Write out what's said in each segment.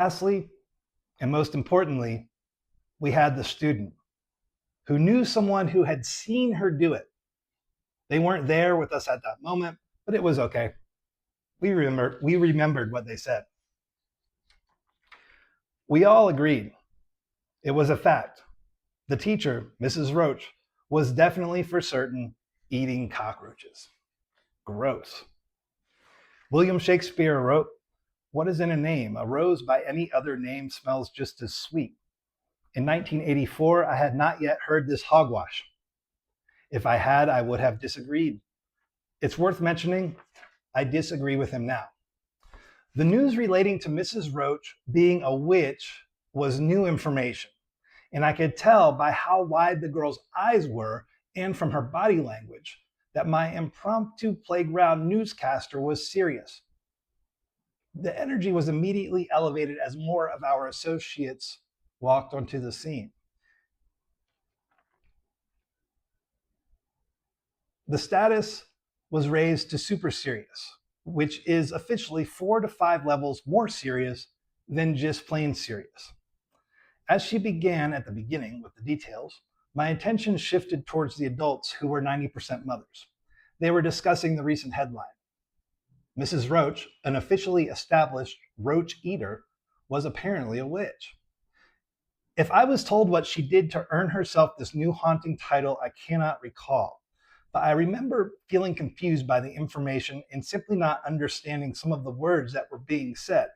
Lastly, and most importantly, we had the student who knew someone who had seen her do it. They weren't there with us at that moment, but it was okay. We remembered what they said. We all agreed. It was a fact. The teacher, Mrs. Roach, was definitely for certain eating cockroaches. Gross. William Shakespeare wrote, "What is in a name? A rose by any other name smells just as sweet." In 1984, I had not yet heard this hogwash. If I had, I would have disagreed. It's worth mentioning, I disagree with him now. The news relating to Mrs. Roach being a witch was new information, and I could tell by how wide the girl's eyes were and from her body language that my impromptu playground newscaster was serious. The energy was immediately elevated as more of our associates walked onto the scene. The status was raised to super serious, which is officially 4 to 5 levels more serious than just plain serious. As she began at the beginning with the details, my attention shifted towards the adults who were 90% mothers. They were discussing the recent headline. Mrs. Roach, an officially established roach eater, was apparently a witch. If I was told what she did to earn herself this new haunting title, I cannot recall. But I remember feeling confused by the information and simply not understanding some of the words that were being said.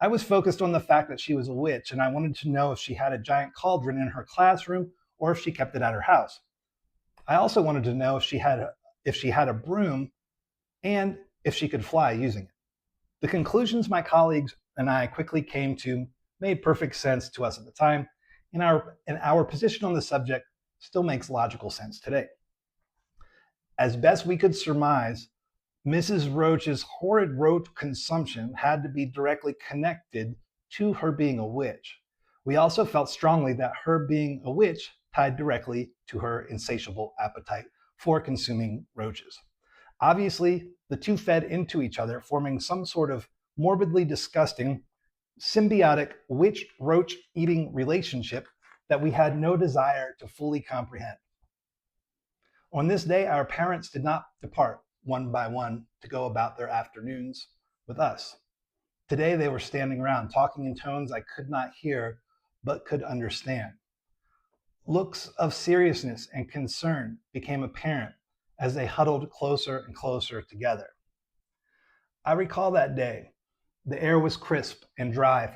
I was focused on the fact that she was a witch, and I wanted to know if she had a giant cauldron in her classroom or if she kept it at her house. I also wanted to know if she had a broom and if she could fly using it. The conclusions my colleagues and I quickly came to made perfect sense to us at the time, and our position on the subject still makes logical sense today. As best we could surmise, Mrs. Roach's horrid roach consumption had to be directly connected to her being a witch. We also felt strongly that her being a witch tied directly to her insatiable appetite for consuming roaches. Obviously, the two fed into each other, forming some sort of morbidly disgusting, symbiotic witch roach eating relationship that we had no desire to fully comprehend. On this day, our parents did not depart one by one to go about their afternoons with us. Today, they were standing around talking in tones I could not hear but could understand. Looks of seriousness and concern became apparent as they huddled closer and closer together. I recall that day. The air was crisp and dry